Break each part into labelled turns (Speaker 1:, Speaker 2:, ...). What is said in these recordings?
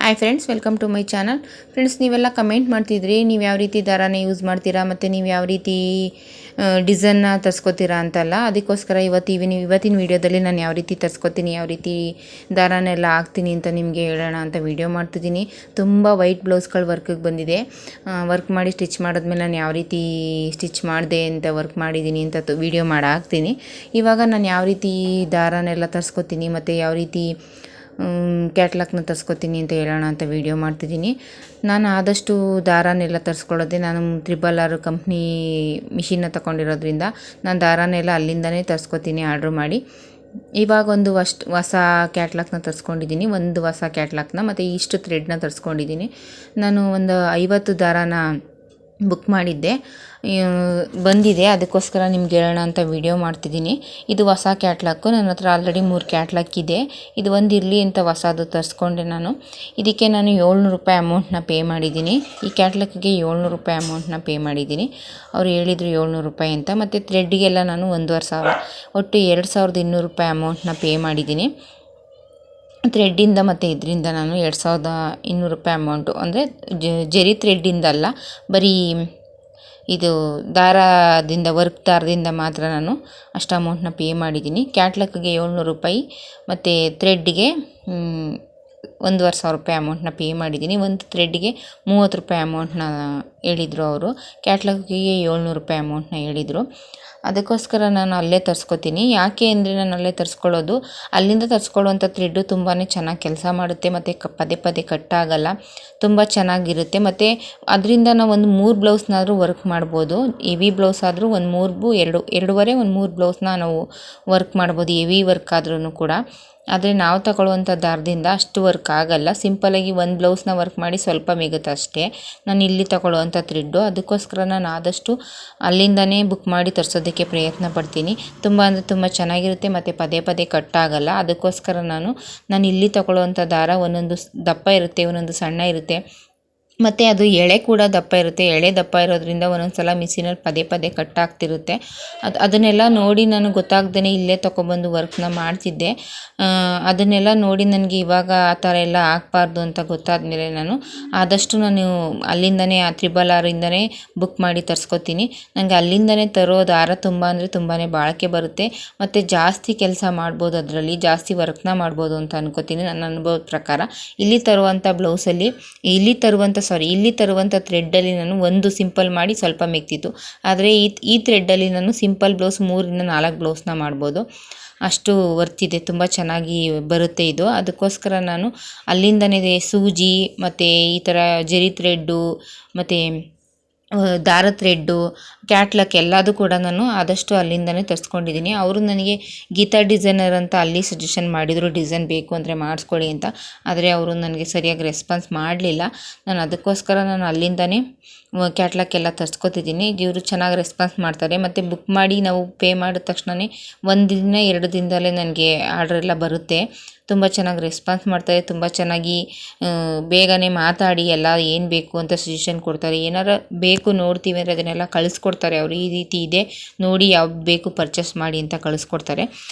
Speaker 1: Hi friends, welcome to my channel. Friends, ನೀವೆಲ್ಲ comment ಮಾಡ್ತಿದ್ರಿ ನೀವು ಯಾವ ರೀತಿ ದಾರಾನ ಯೂಸ್ ಮಾಡ್ತೀರಾ ಮತ್ತು ನೀವು ಯಾವ ರೀತಿ ಡಿಸೈನ್ನ ತರಿಸ್ಕೋತೀರಾ ಅಂತಲ್ಲ. ಅದಕ್ಕೋಸ್ಕರ ಇವತ್ತಿನ ವೀಡಿಯೋದಲ್ಲಿ ನಾನು ಯಾವ ರೀತಿ ತರಿಸ್ಕೋತೀನಿ, ಯಾವ ರೀತಿ ದಾರಾನೆಲ್ಲ ಹಾಕ್ತೀನಿ ಅಂತ ನಿಮಗೆ ಹೇಳೋಣ ಅಂತ ವೀಡಿಯೋ ಮಾಡ್ತಿದ್ದೀನಿ. ತುಂಬ ವೈಟ್ ಬ್ಲೌಸ್ಗಳು ವರ್ಕಿಗೆ ಬಂದಿದೆ. ವರ್ಕ್ ಮಾಡಿ ಸ್ಟಿಚ್ ಮಾಡಿದ್ಮೇಲೆ ನಾನು ಯಾವ ರೀತಿ ಸ್ಟಿಚ್ ಮಾಡಿದೆ ಅಂತ ವರ್ಕ್ ಮಾಡಿದ್ದೀನಿ ಅಂತ ವೀಡಿಯೋ ಮಾಡಿ ಹಾಕ್ತೀನಿ. ಇವಾಗ ನಾನು ಯಾವ ರೀತಿ ದಾರಾನೆಲ್ಲ ತರಿಸ್ಕೋತೀನಿ ಮತ್ತು ಯಾವ ರೀತಿ ಕ್ಯಾಟ್ಲಾಗ್ನ ತರಿಸ್ಕೊತೀನಿ ಅಂತ ಹೇಳೋಣ ಅಂತ ವೀಡಿಯೋ ಮಾಡ್ತಿದ್ದೀನಿ. ನಾನು ಆದಷ್ಟು ದಾರಾನೆಲ್ಲ ತರಿಸ್ಕೊಳ್ಳೋದೆ ನಾನು RRR ಕಂಪ್ನಿ ಮಿಷಿನ್ನ ತಗೊಂಡಿರೋದ್ರಿಂದ ನಾನು ದಾರಾನೆಲ್ಲ ಅಲ್ಲಿಂದನೇ ತರಿಸ್ಕೊತೀನಿ ಆರ್ಡ್ರ್ ಮಾಡಿ. ಇವಾಗ ಒಂದು ಹೊಸ ಕ್ಯಾಟ್ಲಾಗ್ನ ತರಿಸ್ಕೊಂಡಿದ್ದೀನಿ, ಒಂದು ಹೊಸ ಕ್ಯಾಟ್ಲಾಗ್ನ ಮತ್ತು ಇಷ್ಟು ಥ್ರೆಡ್ನ ತರಿಸ್ಕೊಂಡಿದ್ದೀನಿ. ನಾನು ಒಂದು 50 ದಾರಾನ ಬುಕ್ ಮಾಡಿದ್ದೆ, ಬಂದಿದೆ. ಅದಕ್ಕೋಸ್ಕರ ನಿಮ್ಗೆ ಹೇಳೋಣ ಅಂತ ವಿಡಿಯೋ ಮಾಡ್ತಿದ್ದೀನಿ. ಇದು ಹೊಸ ಕ್ಯಾಟ್ಲಾಗು, ನನ್ನ ಹತ್ರ ಆಲ್ರೆಡಿ 3 ಕ್ಯಾಟ್ಲಾಗ್ ಇದೆ. ಇದು ಒಂದು ಇರಲಿ ಅಂತ ಹೊಸದು ತರಿಸ್ಕೊಂಡೆ ನಾನು. ಇದಕ್ಕೆ ನಾನು 700 ರೂಪಾಯಿ ಅಮೌಂಟ್ನ ಪೇ ಮಾಡಿದ್ದೀನಿ. ಈ ಕ್ಯಾಟ್ಲಾಗ್ಗೆ 700 ರೂಪಾಯಿ ಅಮೌಂಟ್ನ ಪೇ ಮಾಡಿದ್ದೀನಿ. ಅವ್ರು ಹೇಳಿದರು 700 ರೂಪಾಯಿ ಅಂತ. ಮತ್ತು ಥ್ರೆಡ್ಗೆಲ್ಲ ನಾನು 1500, ಒಟ್ಟು 2200 ರೂಪಾಯಿ ಅಮೌಂಟ್ನ ಪೇ ಮಾಡಿದ್ದೀನಿ. ಥ್ರೆಡ್ಡಿಂದ ಮತ್ತು ಇದರಿಂದ ನಾನು 2200 ರೂಪಾಯಿ ಅಮೌಂಟು, ಅಂದರೆ ಜರಿ ಥ್ರೆಡ್ಡಿಂದ ಅಲ್ಲ, ಬರೀ ಇದು ದಾರದಿಂದ, ವರ್ಕ್ ದಾರದಿಂದ ಮಾತ್ರ ನಾನು ಅಷ್ಟು ಅಮೌಂಟ್ನ ಪೇ ಮಾಡಿದ್ದೀನಿ. ಕ್ಯಾಟ್ಲಾಗ್ಗೆ 700 ರೂಪಾಯಿ ಮತ್ತು ಥ್ರೆಡ್ಗೆ 1500 ರೂಪಾಯಿ ಅಮೌಂಟ್ನ ಪೇ ಮಾಡಿದ್ದೀನಿ. ಒಂದು ಥ್ರೆಡ್ಗೆ 30 ರೂಪಾಯಿ ಅಮೌಂಟ್ನ ಹೇಳಿದರು ಅವರು. ಕ್ಯಾಟ್ಲಾಗ್ಗೆ 700 ರೂಪಾಯಿ ಅಮೌಂಟ್ನ ಹೇಳಿದರು. ಅದಕ್ಕೋಸ್ಕರ ನಾನು ಅಲ್ಲೇ ತರಿಸ್ಕೊತೀನಿ. ಯಾಕೆ ಅಂದರೆ ನಾನು ಅಲ್ಲೇ ತರಿಸ್ಕೊಳ್ಳೋದು, ಅಲ್ಲಿಂದ ತರಿಸ್ಕೊಳ್ಳುವಂಥ ಥ್ರೆಡ್ಡು ತುಂಬಾ ಚೆನ್ನಾಗಿ ಕೆಲಸ ಮಾಡುತ್ತೆ ಮತ್ತು ಪದೇ ಪದೇ ಕಟ್ಟಾಗಲ್ಲ, ತುಂಬ ಚೆನ್ನಾಗಿರುತ್ತೆ. ಮತ್ತು ಅದರಿಂದ ನಾವು ಒಂದು 3 ಬ್ಲೌಸ್ನಾದರೂ ವರ್ಕ್ ಮಾಡ್ಬೋದು. ಹೆವಿ ಬ್ಲೌಸ್ ಆದರೂ ಒಂದು 2.5 ಒಂದು 3 ಬ್ಲೌಸ್ನ ನಾವು ವರ್ಕ್ ಮಾಡ್ಬೋದು, ಹೆವಿ ವರ್ಕ್ ಆದ್ರೂ ಕೂಡ. ಆದರೆ ನಾವು ತಗೊಳ್ಳುವಂಥ ದಾರದಿಂದ ಅಷ್ಟು ವರ್ಕ್ ಆಗಲ್ಲ. ಸಿಂಪಲಾಗಿ ಒಂದು ಬ್ಲೌಸ್ನ ವರ್ಕ್ ಮಾಡಿ ಸ್ವಲ್ಪ ಮಿಗುತ್ತೆ ಅಷ್ಟೇ ನಾನು ಇಲ್ಲಿ ತಗೊಳ್ಳುವಂಥ ಥ್ರೆಡ್ಡು. ಅದಕ್ಕೋಸ್ಕರ ನಾನು ಆದಷ್ಟು ಅಲ್ಲಿಂದನೇ ಬುಕ್ ಮಾಡಿ ತರಿಸೋದಕ್ಕೆ ಪ್ರಯತ್ನ ಪಡ್ತೀನಿ. ತುಂಬ ಅಂದರೆ ತುಂಬ ಚೆನ್ನಾಗಿರುತ್ತೆ ಮತ್ತು ಪದೇ ಪದೇ ಕಟ್ಟಾಗಲ್ಲ. ಅದಕ್ಕೋಸ್ಕರ ನಾನು ಇಲ್ಲಿ ತಗೊಳ್ಳುವಂಥ ದಾರ ಒಂದೊಂದು ದಪ್ಪ ಇರುತ್ತೆ, ಒಂದೊಂದು ಸಣ್ಣ ಇರುತ್ತೆ, ಮತ್ತು ಅದು ಎಳೆ ಕೂಡ ದಪ್ಪ ಇರುತ್ತೆ. ಎಳೆ ದಪ್ಪ ಇರೋದ್ರಿಂದ ಒಂದೊಂದು ಸಲ ಮಿಷಿನಲ್ಲಿ ಪದೇ ಪದೇ ಕಟ್ಟಾಗ್ತಿರುತ್ತೆ. ಅದನ್ನೆಲ್ಲ ನೋಡಿ ನಾನು ಗೊತ್ತಾಗ್ದೇ ಇಲ್ಲೇ ತೊಗೊಬಂದು ವರ್ಕ್ನ ಮಾಡ್ತಿದ್ದೆ. ಅದನ್ನೆಲ್ಲ ನೋಡಿ ನನಗೆ ಇವಾಗ ಆ ಥರ ಎಲ್ಲ ಆಗಬಾರ್ದು ಅಂತ ಗೊತ್ತಾದ ಮೇಲೆ ನಾನು ಆದಷ್ಟು ಅಲ್ಲಿಂದನೇ RRRinದನೇ ಬುಕ್ ಮಾಡಿ ತರಿಸ್ಕೊತೀನಿ. ನನಗೆ ಅಲ್ಲಿಂದನೇ ತರೋ ದಾರ ತುಂಬ ಅಂದರೆ ತುಂಬಾ ಬಾಳಿಕೆ ಬರುತ್ತೆ ಮತ್ತು ಜಾಸ್ತಿ ಕೆಲಸ ಮಾಡ್ಬೋದು, ಅದರಲ್ಲಿ ಜಾಸ್ತಿ ವರ್ಕ್ನ ಮಾಡ್ಬೋದು ಅಂತ ಅನ್ಕೋತೀನಿ ನನ್ನ ಅನುಭವದ ಪ್ರಕಾರ. ಇಲ್ಲಿ ತರುವಂಥ ಥ್ರೆಡ್ಡಲ್ಲಿ ನಾನು ಒಂದು ಸಿಂಪಲ್ ಮಾಡಿ ಸ್ವಲ್ಪ ಮಿಗ್ತಿತ್ತು. ಆದರೆ ಈ ಥ್ರೆಡ್ಡಲ್ಲಿ ನಾನು ಸಿಂಪಲ್ ಬ್ಲೌಸ್ 3 4 ಬ್ಲೌಸ್ನ ಮಾಡ್ಬೋದು, ಅಷ್ಟು ವರ್ತಿದೆ, ತುಂಬ ಚೆನ್ನಾಗಿ ಬರುತ್ತೆ ಇದು. ಅದಕ್ಕೋಸ್ಕರ ನಾನು ಅಲ್ಲಿಂದನೇ ಸೂಜಿ ಮತ್ತು ಈ ಥರ ಜರಿ ಥ್ರೆಡ್ಡು ಮತ್ತು ದಾರ ಥ್ರೆಡ್ಡು, ಕ್ಯಾಟ್ಲಾಗ್ ಎಲ್ಲದೂ ಕೂಡ ನಾನು ಆದಷ್ಟು ಅಲ್ಲಿಂದನೇ ತರಿಸ್ಕೊಂಡಿದ್ದೀನಿ. ಅವರು ನನಗೆ ಗೀತಾ ಡಿಸೈನರ್ ಅಂತ ಅಲ್ಲಿ ಸಜೆಷನ್ ಮಾಡಿದರು, ಡಿಸೈನ್ ಬೇಕು ಅಂದರೆ ಮಾಡಿಸ್ಕೊಳ್ಳಿ ಅಂತ. ಆದರೆ ಅವರು ನನಗೆ ಸರಿಯಾಗಿ ರೆಸ್ಪಾನ್ಸ್ ಮಾಡಲಿಲ್ಲ. ನಾನು ಅದಕ್ಕೋಸ್ಕರ ಅಲ್ಲಿಂದನೇ ಕ್ಯಾಟ್ಲಾಗ್ ಎಲ್ಲ ತರಿಸ್ಕೊತಿದ್ದೀನಿ. ಇವರು ಚೆನ್ನಾಗಿ ರೆಸ್ಪಾನ್ಸ್ ಮಾಡ್ತಾರೆ ಮತ್ತು ಬುಕ್ ಮಾಡಿ ನಾವು ಪೇ ಮಾಡಿದ ತಕ್ಷಣವೇ 1 ದಿನ 2 ದಿನದಲ್ಲೇ ನನಗೆ ಆರ್ಡ್ರೆಲ್ಲ ಬರುತ್ತೆ. ತುಂಬ ಚೆನ್ನಾಗಿ ರೆಸ್ಪಾನ್ಸ್ ಮಾಡ್ತಾರೆ, ತುಂಬ ಚೆನ್ನಾಗಿ ಬೇಗನೆ ಮಾತಾಡಿ ಎಲ್ಲ ಏನು ಬೇಕು ಅಂತ ಸಜೆಷನ್ ಕೊಡ್ತಾರೆ. ಏನಾರು ಬೇಕು ನೋಡ್ತೀವಿ ಅಂದರೆ ಅದನ್ನೆಲ್ಲ ಕಳಿಸ್ಕೊಡ್ತಾರೆ ಅವರು. ಈ ರೀತಿ ಇದೆ ನೋಡಿ, ಯಾವ್ದು ಬೇಕು ಪರ್ಚೇಸ್ ಮಾಡಿ ಅಂತ ಕಳಿಸ್ಕೊಡ್ತಾರೆ.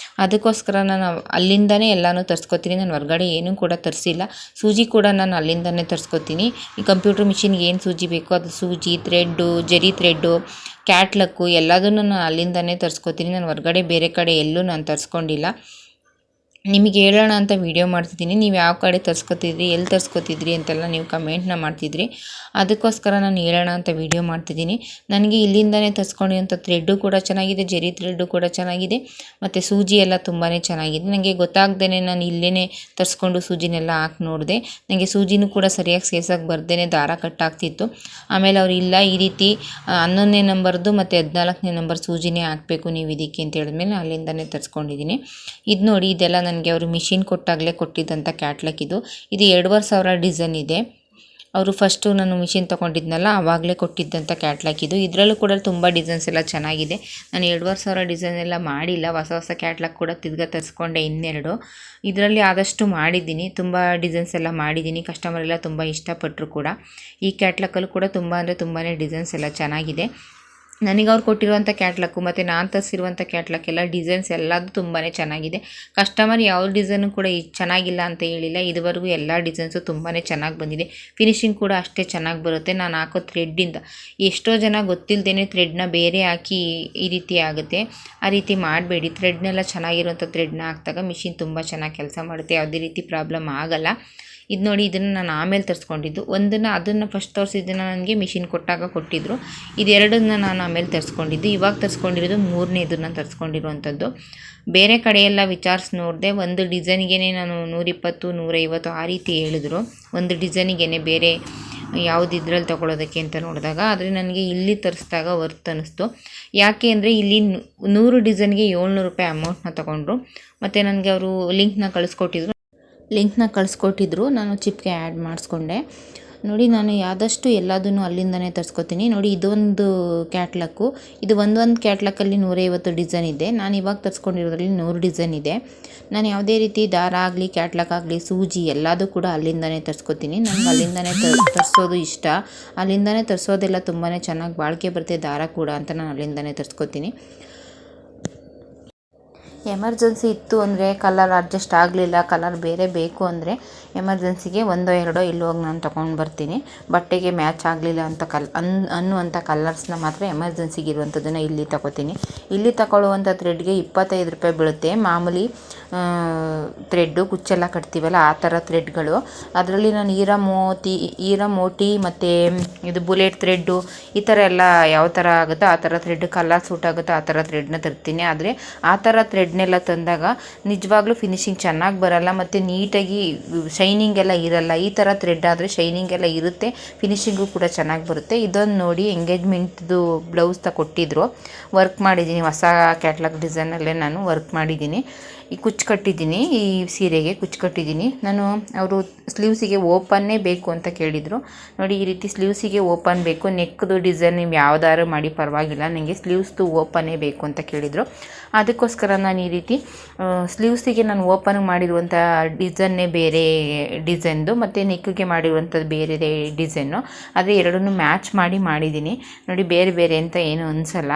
Speaker 1: ಅದಕ್ಕೋಸ್ಕರ ನಾನು ಅಲ್ಲಿಂದನೇ ಎಲ್ಲನೂ ತರಿಸ್ಕೊತೀನಿ. ನಾನು ಹೊರಗಡೆ ಏನೂ ಕೂಡ ತರಿಸಿಲ್ಲ. ಸೂಜಿ ಕೂಡ ನಾನು ಅಲ್ಲಿಂದನೇ ತರಿಸ್ಕೊತೀನಿ. ಈ ಕಂಪ್ಯೂಟರ್ ಮಿಷಿನ್ಗೆ ಏನು ಸೂಜಿ ಬೇಕೋ ಅದು ಸೂಜಿ, ಥ್ರೆಡ್ಡು, ಜರಿ ಥ್ರೆಡ್ಡು, ಕ್ಯಾಟ್ಲಾಗು ಎಲ್ಲದನ್ನು ನಾನು ಅಲ್ಲಿಂದನೇ ತರಿಸ್ಕೊತೀನಿ. ನಾನು ಹೊರಗಡೆ ಬೇರೆ ಕಡೆ ಎಲ್ಲೂ ನಾನು ತರಿಸ್ಕೊಂಡಿಲ್ಲ. ನಿಮಗೆ ಹೇಳೋಣ ಅಂತ ವೀಡಿಯೋ ಮಾಡ್ತಿದ್ದೀನಿ. ನೀವು ಯಾವ ಕಡೆ ತರಿಸ್ಕೊತಿದ್ರಿ, ಎಲ್ಲಿ ತರಿಸ್ಕೊತಿದ್ರಿ ಅಂತೆಲ್ಲ ನೀವು ಕಮೆಂಟ್ನ ಮಾಡ್ತಿದ್ರಿ. ಅದಕ್ಕೋಸ್ಕರ ನಾನು ಹೇಳೋಣ ಅಂತ ವೀಡಿಯೋ ಮಾಡ್ತಿದ್ದೀನಿ. ನನಗೆ ಇಲ್ಲಿಂದನೇ ತರಿಸ್ಕೊಂಡಿರೋಂಥ ಥ್ರೆಡ್ಡು ಕೂಡ ಚೆನ್ನಾಗಿದೆ, ಜರಿ ಥ್ರೆಡ್ಡು ಕೂಡ ಚೆನ್ನಾಗಿದೆ ಮತ್ತು ಸೂಜಿ ಎಲ್ಲ ತುಂಬಾ ಚೆನ್ನಾಗಿದೆ. ನನಗೆ ಗೊತ್ತಾಗ್ದೇ ನಾನು ಇಲ್ಲೇ ತರಿಸ್ಕೊಂಡು ಸೂಜಿನೆಲ್ಲ ಹಾಕಿ ನೋಡಿದೆ. ನನಗೆ ಸೂಜಿನೂ ಕೂಡ ಸರಿಯಾಗಿ ಸೇರ್ಸೋಕ್ಕೆ ಬರ್ದೇ ದಾರ ಕಟ್ಟಾಗ್ತಿತ್ತು. ಆಮೇಲೆ ಅವ್ರು ಇಲ್ಲ, ಈ ರೀತಿ 11ನೇ ನಂಬರ್ದು ಮತ್ತು 14ನೇ ನಂಬರ್ ಸೂಜಿನೇ ಹಾಕಬೇಕು ನೀವು ಇದಕ್ಕೆ ಅಂತ ಹೇಳಿದ್ಮೇಲೆ ಅಲ್ಲಿಂದನೇ ತರಿಸ್ಕೊಂಡಿದ್ದೀನಿ. ಇದು ನೋಡಿ, ಇದೆಲ್ಲ ನನಗೆ ಅವರು ಮಿಷಿನ್ ಕೊಟ್ಟಾಗಲೇ ಕೊಟ್ಟಿದ್ದಂಥ ಕ್ಯಾಟ್ಲಾಗ್ ಇದು 2500 ಡಿಸೈನ್ ಇದೆ. ಅವರು ಫಸ್ಟು ನಾನು ಮಿಷಿನ್ ತೊಗೊಂಡಿದ್ನಲ್ಲ ಆವಾಗಲೇ ಕೊಟ್ಟಿದ್ದಂಥ ಕ್ಯಾಟ್ಲಾಗ್ ಇದು. ಇದರಲ್ಲೂ ಕೂಡ ತುಂಬ ಡಿಸೈನ್ಸ್ ಎಲ್ಲ ಚೆನ್ನಾಗಿದೆ. ನಾನು 2500 ಡಿಸೈನ್ ಎಲ್ಲ ಮಾಡಿಲ್ಲ, ಹೊಸ ಕ್ಯಾಟ್ಲಾಗ್ ಕೂಡ ತಿರ್ಗಾ ತರಿಸ್ಕೊಂಡೆ 2. ಇದರಲ್ಲಿ ಆದಷ್ಟು ಮಾಡಿದ್ದೀನಿ, ತುಂಬ ಡಿಸೈನ್ಸ್ ಎಲ್ಲ ಮಾಡಿದ್ದೀನಿ. ಕಸ್ಟಮರ್ ಎಲ್ಲ ತುಂಬ ಇಷ್ಟಪಟ್ಟರು ಕೂಡ. ಈ ಕ್ಯಾಟ್ಲಾಗಲ್ಲೂ ಕೂಡ ತುಂಬ ಅಂದರೆ ತುಂಬಾ ಡಿಸೈನ್ಸ್ ಎಲ್ಲ ಚೆನ್ನಾಗಿದೆ. ನನಗೆ ಅವ್ರು ಕೊಟ್ಟಿರುವಂಥ ಕ್ಯಾಟ್ಲಾಗು ಮತ್ತು ನಾನು ತರಿಸಿರುವಂಥ ಕ್ಯಾಟ್ಲಾಗ್ ಎಲ್ಲ ಡಿಸೈನ್ಸ್ ಎಲ್ಲದು ತುಂಬಾ ಚೆನ್ನಾಗಿದೆ. ಕಸ್ಟಮರ್ ಯಾವ ಡಿಸೈನು ಕೂಡ ಚೆನ್ನಾಗಿಲ್ಲ ಅಂತ ಹೇಳಿಲ್ಲ. ಇದುವರೆಗೂ ಎಲ್ಲ ಡಿಸೈನ್ಸು ತುಂಬಾ ಚೆನ್ನಾಗಿ ಬಂದಿದೆ. ಫಿನಿಶಿಂಗ್ ಕೂಡ ಅಷ್ಟೇ ಚೆನ್ನಾಗಿ ಬರುತ್ತೆ. ನಾನು ಹಾಕೋ ಥ್ರೆಡ್ಡಿಂದ ಎಷ್ಟೋ ಜನ ಗೊತ್ತಿಲ್ಲದೇ ಥ್ರೆಡ್ನ ಬೇರೆ ಹಾಕಿ ಈ ರೀತಿ ಆಗುತ್ತೆ. ಆ ರೀತಿ ಮಾಡಬೇಡಿ. ಥ್ರೆಡ್ನೆಲ್ಲ ಚೆನ್ನಾಗಿರುವಂಥ ಥ್ರೆಡ್ನ ಹಾಕಿದಾಗ ಮಿಷಿನ್ ತುಂಬ ಚೆನ್ನಾಗಿ ಕೆಲಸ ಮಾಡುತ್ತೆ. ಯಾವುದೇ ರೀತಿ ಪ್ರಾಬ್ಲಮ್ ಆಗಲ್ಲ. ಇದು ನೋಡಿ, ಇದನ್ನು ನಾನು ಆಮೇಲೆ ತರಿಸ್ಕೊಂಡಿದ್ದು. ಅದನ್ನು ಫಸ್ಟ್ ತರಿಸಿದ್ದನ್ನು ನನಗೆ ಮಿಷಿನ್ ಕೊಟ್ಟಾಗ ಕೊಟ್ಟಿದ್ದರು. ಇದೆರಡನ್ನ ನಾನು ಆಮೇಲೆ ತರಿಸ್ಕೊಂಡಿದ್ದು. ಇವಾಗ ತರಿಸ್ಕೊಂಡಿರೋದು ಮೂರನೇದನ್ನು ತರಿಸ್ಕೊಂಡಿರುವಂಥದ್ದು. ಬೇರೆ ಕಡೆಯೆಲ್ಲ ವಿಚಾರಿಸಿ ನೋಡಿದೆ. ಒಂದು ಡಿಸೈನಿಗೆ ನಾನು 120, 150 ಆ ರೀತಿ ಹೇಳಿದ್ರು. ಒಂದು ಡಿಸೈನಿಗೆ ಬೇರೆ ಯಾವುದು ಇದ್ರಲ್ಲಿ ತೊಗೊಳೋದಕ್ಕೆ ಅಂತ ನೋಡಿದಾಗ, ಆದರೆ ನನಗೆ ಇಲ್ಲಿ ತರಿಸಿದಾಗ ವರ್ತ್ ಅನ್ನಿಸ್ತು. ಯಾಕೆ ಅಂದರೆ ಇಲ್ಲಿ 100 ಡಿಸೈನ್ಗೆ 700 ರೂಪಾಯಿ ಅಮೌಂಟ್ನ ತೊಗೊಂಡ್ರು. ಮತ್ತು ನನಗೆ ಅವರು ಲಿಂಕ್ನ ಕಳಿಸ್ಕೊಟ್ಟಿದ್ರು. ನಾನು ಚಿಪ್ಗೆ ಆ್ಯಡ್ ಮಾಡಿಸ್ಕೊಂಡೆ. ನೋಡಿ, ನಾನು ಆದಷ್ಟು ಎಲ್ಲದನ್ನು ಅಲ್ಲಿಂದನೇ ತರಿಸ್ಕೊತೀನಿ. ನೋಡಿ, ಇದೊಂದು ಕ್ಯಾಟ್ಲಾಕು. ಇದು ಒಂದೊಂದು ಕ್ಯಾಟ್ಲಾಕಲ್ಲಿ 150 ಡಿಸೈನ್ ಇದೆ. ನಾನು ಇವಾಗ ತರಿಸ್ಕೊಂಡಿರೋದ್ರಲ್ಲಿ 100 ಡಿಸೈನ್ ಇದೆ. ನಾನು ಯಾವುದೇ ರೀತಿ ದಾರ ಆಗಲಿ, ಕ್ಯಾಟ್ಲಾಕ್ ಆಗಲಿ, ಸೂಜಿ ಎಲ್ಲದೂ ಕೂಡ ಅಲ್ಲಿಂದನೇ ತರಿಸ್ಕೊತೀನಿ. ನನಗೆ ಅಲ್ಲಿಂದನೇ ತರಿಸೋದು ಇಷ್ಟ. ಅಲ್ಲಿಂದನೇ ತರಿಸೋದೆಲ್ಲ ತುಂಬಾ ಚೆನ್ನಾಗಿ ಬಾಳಿಕೆ ಬರುತ್ತೆ, ದಾರ ಕೂಡ ಅಂತ ನಾನು ಅಲ್ಲಿಂದನೇ ತರಿಸ್ಕೊತೀನಿ. ಎಮರ್ಜೆನ್ಸಿ ಇತ್ತು ಅಂದರೆ, ಕಲರ್ ಅಡ್ಜಸ್ಟ್ ಆಗಲಿಲ್ಲ, ಕಲರ್ ಬೇರೆ ಬೇಕು ಅಂದರೆ ಎಮರ್ಜೆನ್ಸಿಗೆ ಒಂದೋ ಎರಡೋ ಇಲ್ಲಿ ಹೋಗಿ ನಾನು ತೊಗೊಂಡು ಬರ್ತೀನಿ. ಬಟ್ಟೆಗೆ ಮ್ಯಾಚ್ ಆಗಲಿಲ್ಲ ಅಂತ ಅನ್ನುವಂಥ ಕಲರ್ಸ್ನ ಮಾತ್ರ ಎಮರ್ಜೆನ್ಸಿಗೆ ಇರುವಂಥದ್ದನ್ನು ಇಲ್ಲಿ ತಗೋತೀನಿ. ಇಲ್ಲಿ ತಗೊಳ್ಳುವಂಥ ಥ್ರೆಡ್ಗೆ 25 ರೂಪಾಯಿ ಬೀಳುತ್ತೆ. ಮಾಮೂಲಿ ಥ್ರೆಡ್ಡು ಕುಚ್ಚೆಲ್ಲ ಕಟ್ತೀವಲ್ಲ ಆ ಥರ ಥ್ರೆಡ್ಗಳು. ಅದರಲ್ಲಿ ನಾನು ಈರ ಮೋಟಿ ಮತ್ತು ಇದು ಬುಲೆಟ್ ಥ್ರೆಡ್ಡು ಈ ಥರ ಎಲ್ಲ ಯಾವ ಥರ ಆಗುತ್ತೋ ಆ ಥರ ಥ್ರೆಡ್, ಕಲರ್ ಸೂಟ್ ಆಗುತ್ತೋ ಆ ಥರ ಥ್ರೆಡ್ನ ತರ್ತೀನಿ. ಆದರೆ ಆ ಥರ ಥ್ರೆಡ್ನೆಲ್ಲ ತಂದಾಗ ನಿಜವಾಗ್ಲೂ ಫಿನಿಶಿಂಗ್ ಚೆನ್ನಾಗಿ ಬರಲ್ಲ ಮತ್ತು ನೀಟಾಗಿ ಶೈನಿಂಗ್ ಎಲ್ಲ ಇರಲ್ಲ. ಈ ಥರ ಥ್ರೆಡ್ ಆದರೆ ಶೈನಿಂಗ್ ಎಲ್ಲ ಇರುತ್ತೆ, ಫಿನಿಶಿಂಗು ಕೂಡ ಚೆನ್ನಾಗಿ ಬರುತ್ತೆ. ಇದೊಂದು ನೋಡಿ, ಎಂಗೇಜ್ಮೆಂಟ್ದು ಬ್ಲೌಸ್ ಕೊಟ್ಟಿದ್ರು. ವರ್ಕ್ ಮಾಡಿದ್ದೀನಿ, ಹೊಸ ಕ್ಯಾಟ್ಲಾಗ್ ಡಿಸೈನಲ್ಲೇ ನಾನು ವರ್ಕ್ ಮಾಡಿದ್ದೀನಿ. ಈ ಕುಚ್ಚು ಕಟ್ಟಿದ್ದೀನಿ, ಈ ಸೀರೆಗೆ ಕುಚ್ಚು ಕಟ್ಟಿದ್ದೀನಿ ನಾನು. ಅವರು ಸ್ಲೀವ್ಸಿಗೆ ಓಪನ್ನೇ ಬೇಕು ಅಂತ ಕೇಳಿದರು. ನೋಡಿ, ಈ ರೀತಿ ಸ್ಲೀವ್ಸಿಗೆ ಓಪನ್ ಬೇಕು. ನೆಕ್ದು ಡಿಸೈನ್ ನೀವು ಯಾವ್ದಾದ್ರು ಮಾಡಿ ಪರವಾಗಿಲ್ಲ, ನನಗೆ ಸ್ಲೀವ್ಸ್ದು ಓಪನ್ನೇ ಬೇಕು ಅಂತ ಕೇಳಿದರು. ಅದಕ್ಕೋಸ್ಕರ ನಾನು ಈ ರೀತಿ ಸ್ಲೀವ್ಸಿಗೆ ನಾನು ಓಪನ್ ಮಾಡಿರುವಂಥ ಡಿಸೈನ್ನೇ ಬೇರೆ ಡಿಸೈನ್ದು, ಮತ್ತು ನೆಕ್ಗೆ ಮಾಡಿರುವಂಥದ್ದು ಬೇರೆ ಡಿಸೈನು. ಆದರೆ ಎರಡನ್ನೂ ಮ್ಯಾಚ್ ಮಾಡಿದ್ದೀನಿ. ನೋಡಿ, ಬೇರೆ ಬೇರೆ ಅಂತ ಏನು ಅನಿಸಲ್ಲ.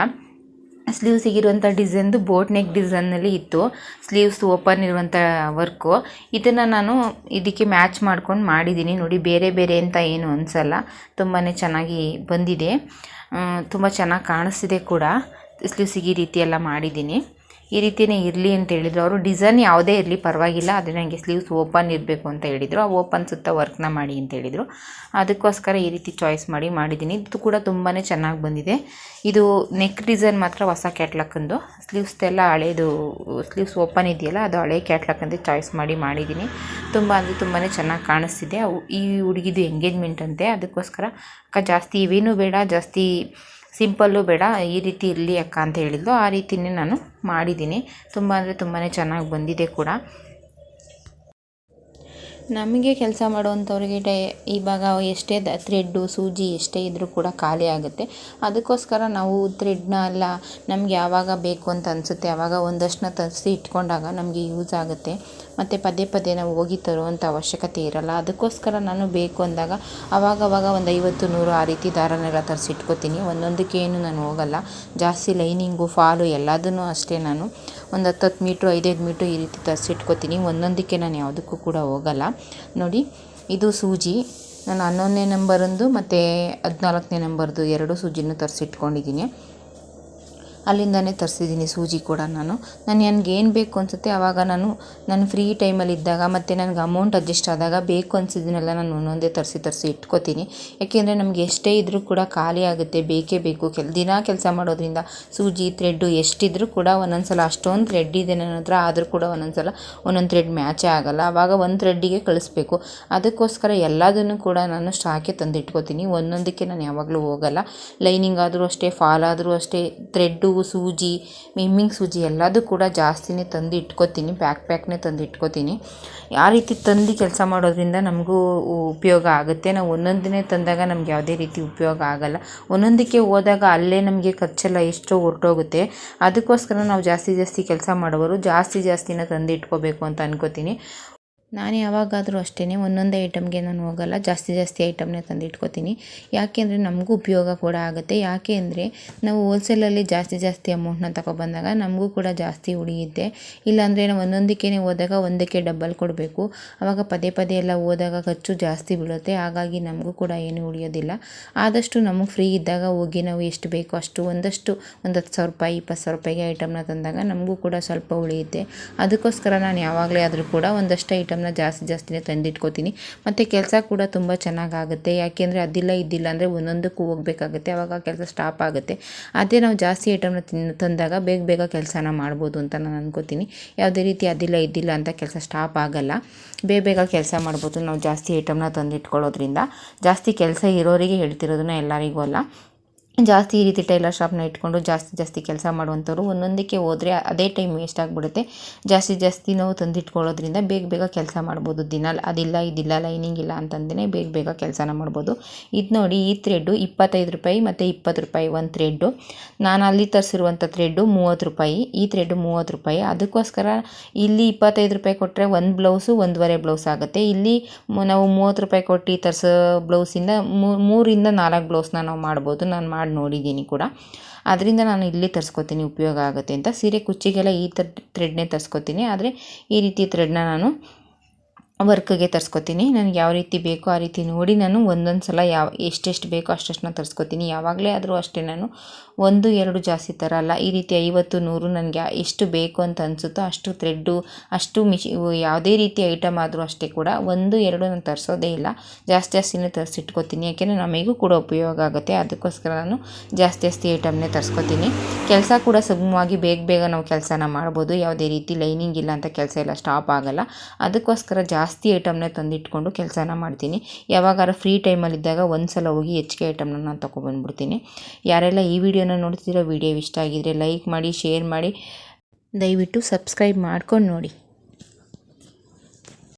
Speaker 1: ಸ್ಲೀವ್ಸಿಗಿರುವಂಥ ಡಿಸೈನ್ದು ಬೋಟ್ ನೆಕ್ ಡಿಸೈನಲ್ಲಿ ಇತ್ತು, ಸ್ಲೀವ್ಸ್ ಓಪನ್ ಇರುವಂಥ ವರ್ಕು. ಇದನ್ನು ನಾನು ಇದಕ್ಕೆ ಮ್ಯಾಚ್ ಮಾಡ್ಕೊಂಡು ಮಾಡಿದ್ದೀನಿ. ನೋಡಿ, ಬೇರೆ ಬೇರೆ ಅಂತ ಏನು ಅನಿಸಲ್ಲ, ತುಂಬಾ ಚೆನ್ನಾಗಿ ಬಂದಿದೆ, ತುಂಬ ಚೆನ್ನಾಗಿ ಕಾಣಿಸ್ತಿದೆ ಕೂಡ. ಸ್ಲೀವ್ಸಿಗೆ ಈ ರೀತಿ ಎಲ್ಲ ಮಾಡಿದ್ದೀನಿ. ಈ ರೀತಿಯೇ ಇರಲಿ ಅಂತ ಹೇಳಿದರು ಅವರು. ಡಿಸೈನ್ ಯಾವುದೇ ಇರಲಿ ಪರವಾಗಿಲ್ಲ, ಆದರೆ ನನಗೆ ಸ್ಲೀವ್ಸ್ ಓಪನ್ ಇರಬೇಕು ಅಂತ ಹೇಳಿದರು. ಆ ಓಪನ್ ಸುತ್ತ ವರ್ಕ್ನ ಮಾಡಿ ಅಂತ ಹೇಳಿದರು. ಅದಕ್ಕೋಸ್ಕರ ಈ ರೀತಿ ಚಾಯ್ಸ್ ಮಾಡಿದ್ದೀನಿ. ಇದು ಕೂಡ ತುಂಬಾ ಚೆನ್ನಾಗಿ ಬಂದಿದೆ. ಇದು ನೆಕ್ ಡಿಸೈನ್ ಮಾತ್ರ ಹೊಸ ಕ್ಯಾಟ್ಲಾಕಂದು, ಸ್ಲೀವ್ಸ್ದೆಲ್ಲ ಹಳೇದು. ಸ್ಲೀವ್ಸ್ ಓಪನ್ ಇದೆಯಲ್ಲ, ಅದು ಹಳೆ ಕ್ಯಾಟ್ಲಾಕಂದು ಚಾಯ್ಸ್ ಮಾಡಿದ್ದೀನಿ. ತುಂಬಾ ಚೆನ್ನಾಗಿ ಕಾಣಿಸ್ತಿದೆ. ಈ ಹುಡುಗಿದು ಎಂಗೇಜ್ಮೆಂಟ್ ಅಂತೆ, ಅದಕ್ಕೋಸ್ಕರ ಅಕ್ಕ ಜಾಸ್ತಿ ಇವೇನೂ ಬೇಡ, ಜಾಸ್ತಿ ಸಿಂಪಲ್ಲು ಬೇಡ, ಈ ರೀತಿ ಇರಲಿ ಅಕ್ಕ ಅಂತ ಹೇಳಿದ್ಲು. ಆ ರೀತಿಯೇ ನಾನು ಮಾಡಿದ್ದೀನಿ. ತುಂಬಾ ಚೆನ್ನಾಗಿ ಬಂದಿದೆ ಕೂಡ. ನಮಗೆ ಕೆಲಸ ಮಾಡುವಂಥವ್ರಿಗೆ ಇವಾಗ ಎಷ್ಟೇ ಥ್ರೆಡ್ಡು, ಸೂಜಿ ಎಷ್ಟೇ ಇದ್ದರೂ ಕೂಡ ಖಾಲಿ ಆಗುತ್ತೆ. ಅದಕ್ಕೋಸ್ಕರ ನಾವು ಥ್ರೆಡ್ನ ಎಲ್ಲ ನಮ್ಗೆ ಯಾವಾಗ ಬೇಕು ಅಂತ ಅನಿಸುತ್ತೆ ಆವಾಗ ಒಂದಷ್ಟನ್ನ ತರಿಸಿ ಇಟ್ಕೊಂಡಾಗ ನಮಗೆ ಯೂಸ್ ಆಗುತ್ತೆ. ಮತ್ತು ಪದೇ ನಾವು ಹೋಗಿ ತರುವಂಥ ಅವಶ್ಯಕತೆ ಇರಲ್ಲ. ಅದಕ್ಕೋಸ್ಕರ ನಾನು ಬೇಕು ಅಂದಾಗ ಆವಾಗವಾಗ ಒಂದು 50, 100 ಆ ರೀತಿ ದಾರನೆಲ್ಲ ತರಿಸಿ ಇಟ್ಕೋತೀನಿ. ಒಂದೊಂದಕ್ಕೆ ಏನು ನಾನು ಹೋಗಲ್ಲ. ಜಾಸ್ತಿ ಲೈನಿಂಗು, ಫಾಲು ಎಲ್ಲದನ್ನೂ ಅಷ್ಟೇ ನಾನು ಒಂದು 10 ಮೀಟ್ರು, 5 ಮೀಟ್ರು ಈ ರೀತಿ ತರಿಸಿ ಇಟ್ಕೋತೀನಿ. ಒಂದೊಂದಕ್ಕೆ ನಾನು ಯಾವುದಕ್ಕೂ ಕೂಡ ಹೋಗಲ್ಲ. ನೋಡಿ, ಇದು ಸೂಜಿ ನಾನು 11ನೇ ನಂಬರಿಂದು ಮತ್ತು 14ನೇ ನಂಬರ್ದು 2 ಸೂಜಿನೂ ತರಿಸಿಟ್ಕೊಂಡಿದ್ದೀನಿ. ಅಲ್ಲಿಂದನೇ ತರಿಸಿದ್ದೀನಿ ಸೂಜಿ ಕೂಡ. ನನಗೆ ಏನು ಬೇಕು ಅನಿಸುತ್ತೆ ಆವಾಗ ನಾನು ಫ್ರೀ ಟೈಮಲ್ಲಿ ಇದ್ದಾಗ ಮತ್ತು ನನಗೆ ಅಮೌಂಟ್ ಅಡ್ಜಸ್ಟ್ ಆದಾಗ ಬೇಕು ಅನಿಸಿದ್ದನ್ನೆಲ್ಲ ನಾನು ಒಂದೊಂದೇ ತರಿಸಿ ಇಟ್ಕೋತೀನಿ. ಯಾಕೆಂದರೆ ನಮಗೆ ಎಷ್ಟೇ ಇದ್ದರೂ ಕೂಡ ಖಾಲಿ ಆಗುತ್ತೆ, ಬೇಕೇ ಬೇಕು. ದಿನ ಕೆಲಸ ಮಾಡೋದ್ರಿಂದ ಸೂಜಿ, ಥ್ರೆಡ್ಡು ಎಷ್ಟಿದ್ರೂ ಕೂಡ ಒಂದೊಂದು ಸಲ ಅಷ್ಟೊಂದು ಥ್ರೆಡ್ ಇದೆ ನನ್ನ ಹತ್ರ, ಆದರೂ ಕೂಡ ಒಂದೊಂದು ಸಲ ಒಂದೊಂದು ಥ್ರೆಡ್ ಮ್ಯಾಚೇ ಆಗೋಲ್ಲ. ಆವಾಗ ಒಂದು ಥ್ರೆಡ್ಡಿಗೆ ಕಳಿಸ್ಬೇಕು. ಅದಕ್ಕೋಸ್ಕರ ಎಲ್ಲದನ್ನು ಕೂಡ ನಾನು ಸ್ಟಾಕೆ ತಂದು ಇಟ್ಕೋತೀನಿ. ಒಂದೊಂದಕ್ಕೆ ನಾನು ಯಾವಾಗಲೂ ಹೋಗಲ್ಲ. ಲೈನಿಂಗ್ ಆದರೂ ಅಷ್ಟೇ, ಫಾಲ್ ಆದರೂ ಅಷ್ಟೇ, ಥ್ರೆಡ್ಡು, ಸೂಜಿ, ಮಿಮ್ಮಿಂಗ್ ಸೂಜಿ ಎಲ್ಲದೂ ಕೂಡ ಜಾಸ್ತಿನೇ ತಂದು ಇಟ್ಕೋತೀನಿ. ಪ್ಯಾಕ್ನೇ ತಂದು ಇಟ್ಕೋತೀನಿ. ಆ ರೀತಿ ತಂದು ಕೆಲಸ ಮಾಡೋದ್ರಿಂದ ನಮಗೂ ಉಪಯೋಗ ಆಗುತ್ತೆ. ನಾವು ಒಂದೊಂದನ್ನೇ ತಂದಾಗ ನಮ್ಗೆ ಯಾವುದೇ ರೀತಿ ಉಪಯೋಗ ಆಗಲ್ಲ. ಒಂದೊಂದಕ್ಕೆ ಹೋದಾಗ ಅಲ್ಲೇ ನಮಗೆ ಖರ್ಚೆಲ್ಲ ಎಷ್ಟೋ ಹೊರಟೋಗುತ್ತೆ. ಅದಕ್ಕೋಸ್ಕರ ನಾವು ಜಾಸ್ತಿ ಕೆಲಸ ಮಾಡೋವರು ಜಾಸ್ತಿನ ತಂದು ಇಟ್ಕೋಬೇಕು ಅಂತ ಅನ್ಕೋತೀನಿ. ನಾನು ಯಾವಾಗಾದರೂ ಅಷ್ಟೇ ಒಂದೊಂದೇ ಐಟಮ್ಗೆ ನಾನು ಹೋಗಲ್ಲ, ಜಾಸ್ತಿ ಐಟಮ್ನೇ ತಂದು ಇಟ್ಕೋತೀನಿ. ಯಾಕೆ ಅಂದರೆ ನಮಗೂ ಉಪಯೋಗ ಕೂಡ ಆಗುತ್ತೆ. ಯಾಕೆ ಅಂದರೆ ನಾವು ಹೋಲ್ಸೇಲಲ್ಲಿ ಜಾಸ್ತಿ ಅಮೌಂಟ್ನ ತಗೊಬಂದಾಗ ನಮಗೂ ಕೂಡ ಜಾಸ್ತಿ ಉಳಿಯುತ್ತೆ. ಇಲ್ಲಾಂದರೆ ನಾವು ಒಂದೊಂದಕ್ಕೇ ಹೋದಾಗ ಒಂದಕ್ಕೆ ಡಬಲ್ ಕೊಡಬೇಕು. ಆವಾಗ ಪದೇ ಎಲ್ಲ ಹೋದಾಗ ಖರ್ಚು ಜಾಸ್ತಿ ಬೀಳುತ್ತೆ. ಹಾಗಾಗಿ ನಮಗೂ ಕೂಡ ಏನು ಉಳಿಯೋದಿಲ್ಲ. ಆದಷ್ಟು ನಮಗೆ ಫ್ರೀ ಇದ್ದಾಗ ಹೋಗಿ ನಾವು ಎಷ್ಟು ಬೇಕೋ ಅಷ್ಟು ಒಂದು 10,000 ರೂಪಾಯಿ 20,000 ರೂಪಾಯಿಗೆ ಐಟಮ್ನ ತಂದಾಗ ನಮಗೂ ಕೂಡ ಸ್ವಲ್ಪ ಉಳಿಯುತ್ತೆ. ಅದಕ್ಕೋಸ್ಕರ ನಾನು ಯಾವಾಗಲೇ ಆದರೂ ಕೂಡ ಒಂದಷ್ಟು ಐಟಮ್ನ ಜಾಸ್ತಿನೇ ತಂದಿಟ್ಕೋತೀನಿ. ಮತ್ತು ಕೆಲಸ ಕೂಡ ತುಂಬ ಚೆನ್ನಾಗಾಗುತ್ತೆ. ಯಾಕೆಂದರೆ ಅದಿಲ್ಲ ಇದ್ದಿಲ್ಲ ಅಂದರೆ ಒಂದೊಂದಕ್ಕೂ ಹೋಗಬೇಕಾಗುತ್ತೆ, ಆವಾಗ ಕೆಲಸ ಸ್ಟಾಪ್ ಆಗುತ್ತೆ. ಅದೇ ನಾವು ಜಾಸ್ತಿ ಐಟಮ್ನ ತಂದಾಗ ಬೇಗ ಕೆಲಸನ ಮಾಡ್ಬೋದು ಅಂತ ನಾನು ಅನ್ಕೋತೀನಿ. ಯಾವುದೇ ರೀತಿ ಅದಿಲ್ಲ ಇದ್ದಿಲ್ಲ ಅಂತ ಕೆಲಸ ಸ್ಟಾಪ್ ಆಗಲ್ಲ, ಬೇಗ ಕೆಲಸ ಮಾಡ್ಬೋದು ನಾವು ಜಾಸ್ತಿ ಐಟಮ್ನ ತಂದಿಟ್ಕೊಳ್ಳೋದ್ರಿಂದ. ಜಾಸ್ತಿ ಕೆಲಸ ಇರೋರಿಗೆ ಹೇಳ್ತಿರೋದನ್ನ ಎಲ್ಲರಿಗೂ ಅಲ್ಲ. ಜಾಸ್ತಿ ಈ ರೀತಿ ಟೈಲರ್ ಶಾಪ್ನ ಇಟ್ಕೊಂಡು ಜಾಸ್ತಿ ಕೆಲಸ ಮಾಡುವಂಥವ್ರು ಒಂದೊಂದಕ್ಕೆ ಹೋದರೆ ಅದೇ ಟೈಮ್ ವೇಸ್ಟ್ ಆಗಿಬಿಡುತ್ತೆ. ಜಾಸ್ತಿ ನಾವು ತಂದಿಟ್ಕೊಳ್ಳೋದ್ರಿಂದ ಬೇಗ ಕೆಲಸ ಮಾಡ್ಬೋದು. ದಿನ ಅದಿಲ್ಲ ಇದಿಲ್ಲ ಲೈನಿಂಗ್ ಇಲ್ಲ ಅಂತಂದೇ ಬೇಗ ಕೆಲಸನ ಮಾಡ್ಬೋದು. ಇದು ನೋಡಿ, ಈ ಥ್ರೆಡ್ಡು 25 ರೂಪಾಯಿ ಮತ್ತು 20 ರೂಪಾಯಿ ಒಂದು ಥ್ರೆಡ್ಡು. ನಾನು ಅಲ್ಲಿ ತರಿಸಿರುವಂಥ ಥ್ರೆಡ್ಡು 30 ರೂಪಾಯಿ, ಈ ಥ್ರೆಡ್ಡು 30 ರೂಪಾಯಿ. ಅದಕ್ಕೋಸ್ಕರ ಇಲ್ಲಿ 25 ರೂಪಾಯಿ ಕೊಟ್ಟರೆ ಒಂದು ಬ್ಲೌಸು 1.5 ಬ್ಲೌಸ್ ಆಗುತ್ತೆ. ಇಲ್ಲಿ ನಾವು 30 ರೂಪಾಯಿ ಕೊಟ್ಟು ತರಿಸೋ ಬ್ಲೌಸಿಂದ 3ರಿಂದ 4 ಬ್ಲೌಸ್ನ ನಾವು ಮಾಡ್ಬೋದು. ನಾನು ಮಾಡಿ ನೋಡಿದ್ದೀನಿ ಕೂಡ. ಅದರಿಂದ ನಾನು ಇಲ್ಲಿ ತರಿಸ್ಕೊತೀನಿ, ಉಪಯೋಗ ಆಗುತ್ತೆ ಅಂತ. ಸೀರೆ ಕುಚ್ಚಿಗೆಲ್ಲ ಈ ಥರ ಥ್ರೆಡ್ನೇ ತರಿಸ್ಕೊತೀನಿ. ಆದರೆ ಈ ರೀತಿ ಥ್ರೆಡ್ನ ನಾನು ವರ್ಕ್ಗೆ ತರಿಸ್ಕೊತೀನಿ. ನನಗೆ ಯಾವ ರೀತಿ ಬೇಕೋ ಆ ರೀತಿ ನೋಡಿ ನಾನು ಒಂದೊಂದು ಸಲ ಎಷ್ಟೆಷ್ಟು ಬೇಕೋ ಅಷ್ಟನ್ನ ತರಿಸ್ಕೊತೀನಿ. ಯಾವಾಗಲೇ ಆದರೂ ಅಷ್ಟೇ, ನಾನು 1-2 ಜಾಸ್ತಿ ತರಲ್ಲ. ಈ ರೀತಿ 50-100 ನನಗೆ ಎಷ್ಟು ಬೇಕು ಅಂತ ಅನಿಸುತ್ತೋ ಅಷ್ಟು ಥ್ರೆಡ್ಡು, ಅಷ್ಟು ಯಾವುದೇ ರೀತಿ ಐಟಮ್ ಆದರೂ ಅಷ್ಟೇ ಕೂಡ 1-2 ನಾನು ತರಿಸೋದೇ ಇಲ್ಲ. ಜಾಸ್ತಿನೇ ತರಿಸಿಟ್ಕೋತೀನಿ. ಯಾಕೆಂದರೆ ನಮಗೂ ಕೂಡ ಉಪಯೋಗ ಆಗುತ್ತೆ. ಅದಕ್ಕೋಸ್ಕರ ನಾನು ಜಾಸ್ತಿ ಐಟಮ್ನೇ ತರಿಸ್ಕೊತೀನಿ. ಕೆಲಸ ಕೂಡ ಸುಗಮವಾಗಿ ಬೇಗ ನಾವು ಕೆಲಸನ ಮಾಡ್ಬೋದು. ಯಾವುದೇ ರೀತಿ ಲೈನಿಂಗ್ ಇಲ್ಲ ಅಂತ ಕೆಲಸ ಎಲ್ಲ ಸ್ಟಾಪ್ ಆಗಲ್ಲ. ಅದಕ್ಕೋಸ್ಕರ ಜಾಸ್ತಿ ಐಟಮ್ನೇ ತಂದಿಟ್ಕೊಂಡು ಕೆಲಸನ ಮಾಡ್ತೀನಿ. ಯಾವಾಗಾರ ಫ್ರೀ ಟೈಮಲ್ಲಿದ್ದಾಗ ಒಂದು ಸಲ ಹೋಗಿ ಹೆಚ್ಚಿಗೆ ಐಟಮ್ನ ನಾನು ತೊಗೊಬಂದ್ಬಿಡ್ತೀನಿ. ಯಾರೆಲ್ಲ ಈ ವಿಡಿಯೋನ ನೋಡ್ತಿರೋ, ವಿಡಿಯೋ ಇಷ್ಟ ಆಗಿದ್ರೆ ಲೈಕ್ ಮಾಡಿ, ಶೇರ್ ಮಾಡಿ, ದಯವಿಟ್ಟು ಸಬ್ಸ್ಕ್ರೈಬ್ ಮಾಡ್ಕೊಂಡು ನೋಡಿ.